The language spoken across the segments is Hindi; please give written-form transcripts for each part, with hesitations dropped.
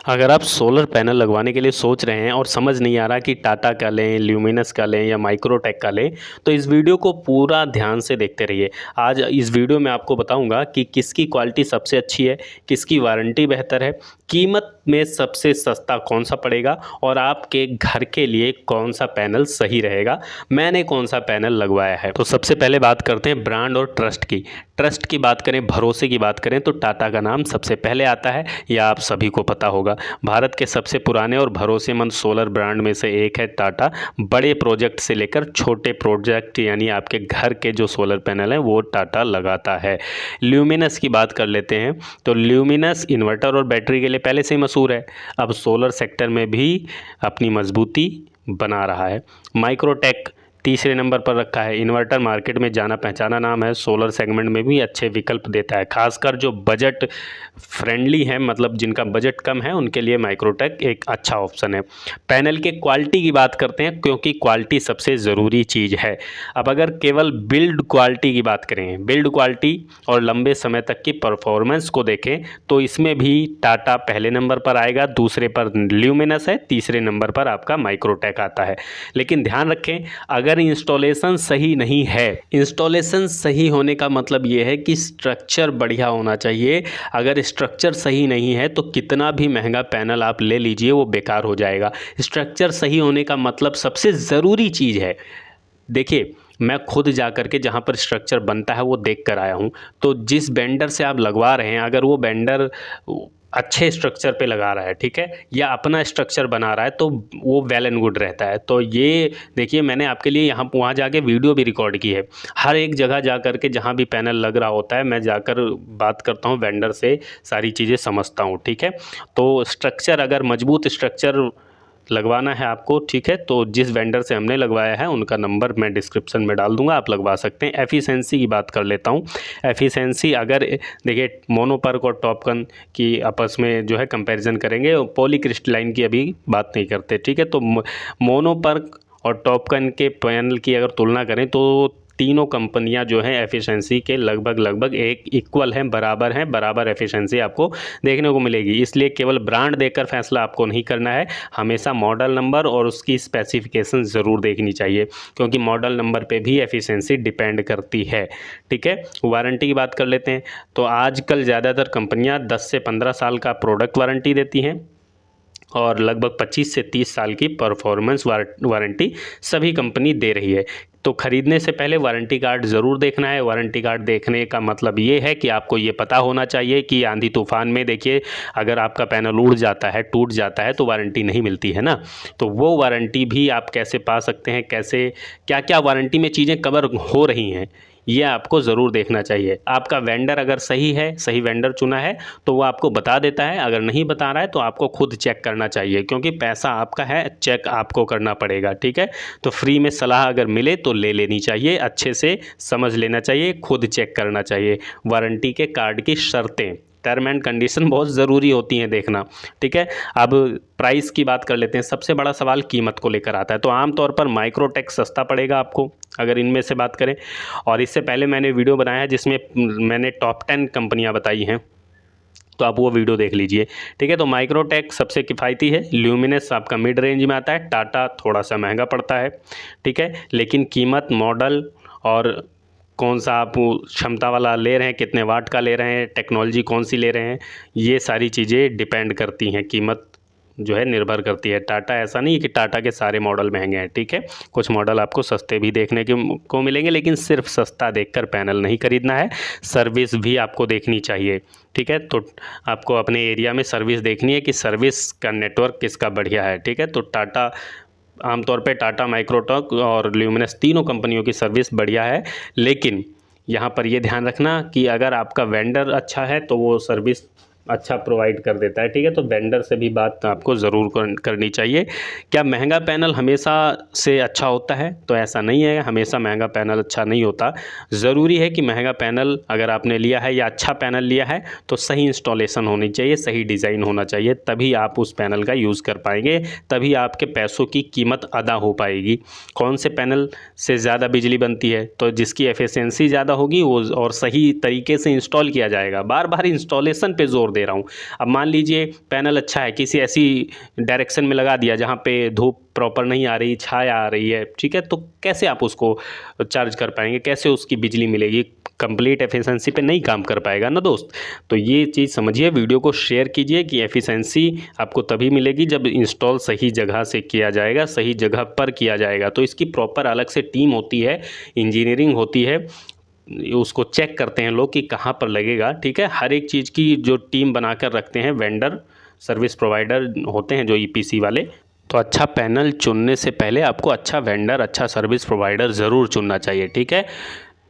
अगर आप सोलर पैनल लगवाने के लिए सोच रहे हैं और समझ नहीं आ रहा कि टाटा का लें, ल्यूमिनस का लें या माइक्रोटेक का लें, तो इस वीडियो को पूरा ध्यान से देखते रहिए। आज इस वीडियो में आपको बताऊंगा कि किसकी क्वालिटी सबसे अच्छी है, किसकी वारंटी बेहतर है, कीमत में सबसे सस्ता कौन सा पड़ेगा और आपके घर के लिए कौन सा पैनल सही रहेगा, मैंने कौन सा पैनल लगवाया है। तो सबसे पहले बात करते हैं ब्रांड और ट्रस्ट की। ट्रस्ट की बात करें, भरोसे की बात करें तो टाटा का नाम सबसे पहले आता है, यह आप सभी को पता होगा। भारत के सबसे पुराने और भरोसेमंद सोलर ब्रांड में से एक है टाटा। बड़े प्रोजेक्ट से लेकर छोटे प्रोजेक्ट यानी आपके घर के जो सोलर पैनल हैं वो टाटा लगाता है। ल्यूमिनस की बात कर लेते हैं तो ल्यूमिनस इन्वर्टर और बैटरी के लिए पहले से ही मशहूर है, अब सोलर सेक्टर में भी अपनी मजबूती बना रहा है। माइक्रोटेक तीसरे नंबर पर रखा है। इन्वर्टर मार्केट में जाना पहचाना नाम है, सोलर सेगमेंट में भी अच्छे विकल्प देता है, खासकर जो बजट फ्रेंडली हैं, मतलब जिनका बजट कम है उनके लिए माइक्रोटेक एक अच्छा ऑप्शन है। पैनल के क्वालिटी की बात करते हैं क्योंकि क्वालिटी सबसे ज़रूरी चीज़ है। अब अगर केवल बिल्ड क्वालिटी की बात करें, बिल्ड क्वालिटी और लंबे समय तक की परफॉर्मेंस को देखें तो इसमें भी टाटा पहले नंबर पर आएगा, दूसरे पर ल्यूमिनस है, तीसरे नंबर पर आपका माइक्रोटेक आता है। लेकिन ध्यान रखें, अगर इंस्टॉलेशन सही नहीं है, इंस्टॉलेशन सही होने का मतलब ये है कि स्ट्रक्चर बढ़िया होना चाहिए। अगर स्ट्रक्चर सही नहीं है तो कितना भी महंगा पैनल आप ले लीजिए वो बेकार हो जाएगा। स्ट्रक्चर सही होने का मतलब सबसे ज़रूरी चीज़ है। देखिए, मैं खुद जा कर के जहाँ पर स्ट्रक्चर बनता है वो देख कर आया हूँ, तो जिस बेंडर से आप लगवा रहे हैं अगर वो बेंडर अच्छे स्ट्रक्चर पे लगा रहा है, ठीक है, या अपना स्ट्रक्चर बना रहा है तो वो वेल एंड गुड रहता है। तो ये देखिए, मैंने आपके लिए यहाँ वहाँ जाके वीडियो भी रिकॉर्ड की है। हर एक जगह जा कर के जहाँ भी पैनल लग रहा होता है मैं जाकर बात करता हूँ, वेंडर से सारी चीज़ें समझता हूँ, ठीक है। तो स्ट्रक्चर, अगर मजबूत स्ट्रक्चर लगवाना है आपको, ठीक है, तो जिस वेंडर से हमने लगवाया है उनका नंबर मैं डिस्क्रिप्शन में डाल दूंगा, आप लगवा सकते हैं। एफिशिएंसी की बात कर लेता हूँ। एफिशिएंसी अगर देखिए, मोनोपर्क और टॉपकन की आपस में जो है कंपैरिजन करेंगे, पॉलीक्रिस्टलाइन की अभी बात नहीं करते, ठीक है। तो मोनोपर्क और टॉपकन के पैनल की अगर तुलना करें तो तीनों कंपनियां जो हैं एफिशिएंसी के लगभग एक इक्वल हैं, बराबर एफिशिएंसी आपको देखने को मिलेगी। इसलिए केवल ब्रांड देखकर फैसला आपको नहीं करना है, हमेशा मॉडल नंबर और उसकी स्पेसिफिकेशन ज़रूर देखनी चाहिए क्योंकि मॉडल नंबर पे भी एफिशिएंसी डिपेंड करती है, ठीक है। वारंटी की बात कर लेते हैं तो आजकल ज़्यादातर कंपनियाँ 10 से 15 साल का प्रोडक्ट वारंटी देती हैं और लगभग 25 से 30 साल की परफॉर्मेंस वारंटी सभी कंपनी दे रही है। तो ख़रीदने से पहले वारंटी कार्ड ज़रूर देखना है। वारंटी कार्ड देखने का मतलब ये है कि आपको ये पता होना चाहिए कि आंधी तूफान में, देखिए, अगर आपका पैनल उड़ जाता है, टूट जाता है तो वारंटी नहीं मिलती है ना, तो वो वारंटी भी आप कैसे पा सकते हैं, कैसे क्या क्या वारंटी में चीज़ें कवर हो रही हैं, ये आपको ज़रूर देखना चाहिए। आपका वेंडर अगर सही है, सही वेंडर चुना है तो वो आपको बता देता है, अगर नहीं बता रहा है तो आपको खुद चेक करना चाहिए क्योंकि पैसा आपका है, चेक आपको करना पड़ेगा, ठीक है। तो फ्री में सलाह अगर मिले तो ले लेनी चाहिए, अच्छे से समझ लेना चाहिए, खुद चेक करना चाहिए। वारंटी के कार्ड की शर्तें, टर्म एंड कंडीशन बहुत ज़रूरी होती हैं देखना, ठीक है। अब प्राइस की बात कर लेते हैं। सबसे बड़ा सवाल कीमत को लेकर आता है, तो आमतौर पर माइक्रोटेक सस्ता पड़ेगा आपको अगर इनमें से बात करें, और इससे पहले मैंने वीडियो बनाया है जिसमें मैंने टॉप 10 कंपनियां बताई हैं, तो आप वो वीडियो देख लीजिए, ठीक है। तो माइक्रोटेक सबसे किफ़ायती है, ल्यूमिनस आपका मिड रेंज में आता है, टाटा थोड़ा सा महंगा पड़ता है, ठीक है। लेकिन कीमत, मॉडल और कौन सा आप क्षमता वाला ले रहे हैं, कितने वाट का ले रहे हैं, टेक्नोलॉजी कौन सी ले रहे हैं, ये सारी चीज़ें डिपेंड करती हैं, कीमत जो है निर्भर करती है। टाटा ऐसा नहीं है कि टाटा के सारे मॉडल महंगे हैं, ठीक है, कुछ मॉडल आपको सस्ते भी देखने को मिलेंगे, लेकिन सिर्फ सस्ता देखकर पैनल नहीं खरीदना है, सर्विस भी आपको देखनी चाहिए, ठीक है। तो आपको अपने एरिया में सर्विस देखनी है कि सर्विस का नेटवर्क किसका बढ़िया है, ठीक है। तो टाटा, आमतौर पे टाटा, माइक्रोटेक और ल्यूमिनस तीनों कंपनियों की सर्विस बढ़िया है, लेकिन यहाँ पर ये ध्यान रखना कि अगर आपका वेंडर अच्छा है तो वो सर्विस अच्छा प्रोवाइड कर देता है, ठीक है। तो वेंडर से भी बात आपको ज़रूर करनी चाहिए। क्या महंगा पैनल हमेशा से अच्छा होता है? तो ऐसा नहीं है, हमेशा महंगा पैनल अच्छा नहीं होता। ज़रूरी है कि महंगा पैनल अगर आपने लिया है या अच्छा पैनल लिया है तो सही इंस्टॉलेशन होनी चाहिए, सही डिज़ाइन होना चाहिए, तभी आप उस पैनल का यूज़ कर पाएंगे, तभी आपके पैसों की कीमत अदा हो पाएगी। कौन से पैनल से ज़्यादा बिजली बनती है? तो जिसकी एफिशिएंसी ज़्यादा होगी वो और सही तरीके से इंस्टॉल किया जाएगा। बार बार इंस्टॉलेशन पे जोर जोर दे रहा हूँ। अब मान लीजिए पैनल अच्छा है, किसी ऐसी डायरेक्शन में लगा दिया जहाँ पे धूप प्रॉपर नहीं आ रही, छाया आ रही है, ठीक है, तो कैसे आप उसको चार्ज कर पाएंगे, कैसे उसकी बिजली मिलेगी, कंप्लीट एफिशिएंसी पे नहीं काम कर पाएगा ना दोस्त। तो ये चीज़ समझिए, वीडियो को शेयर कीजिए कि एफिशिएंसी आपको तभी मिलेगी जब इंस्टॉल सही जगह से किया जाएगा, सही जगह पर किया जाएगा। तो इसकी प्रॉपर अलग से टीम होती है, इंजीनियरिंग होती है, उसको चेक करते हैं लोग कि कहाँ पर लगेगा, ठीक है। हर एक चीज़ की जो टीम बनाकर रखते हैं वेंडर, सर्विस प्रोवाइडर होते हैं जो ईपीसी वाले। तो अच्छा पैनल चुनने से पहले आपको अच्छा वेंडर, अच्छा सर्विस प्रोवाइडर ज़रूर चुनना चाहिए, ठीक है।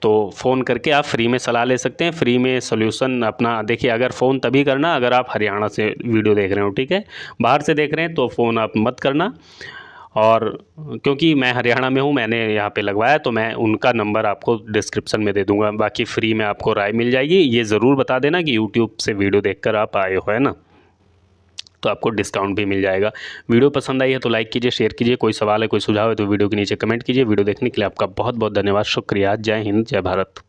तो फ़ोन करके आप फ्री में सलाह ले सकते हैं, फ्री में सोल्यूशन अपना देखिए। अगर फ़ोन तभी करना अगर आप हरियाणा से वीडियो देख रहे हो, ठीक है। बाहर से देख रहे हैं तो फ़ोन आप मत करना। और क्योंकि मैं हरियाणा में हूँ, मैंने यहाँ पे लगवाया, तो मैं उनका नंबर आपको डिस्क्रिप्शन में दे दूँगा। बाकी फ्री में आपको राय मिल जाएगी। ये ज़रूर बता देना कि यूट्यूब से वीडियो देखकर आप आए हो, है ना, तो आपको डिस्काउंट भी मिल जाएगा। वीडियो पसंद आई है तो लाइक कीजिए, शेयर कीजिए। कोई सवाल है, कोई सुझाव है तो वीडियो के नीचे कमेंट कीजिए। वीडियो देखने के लिए आपका बहुत बहुत धन्यवाद, शुक्रिया। जय हिंद, जय भारत।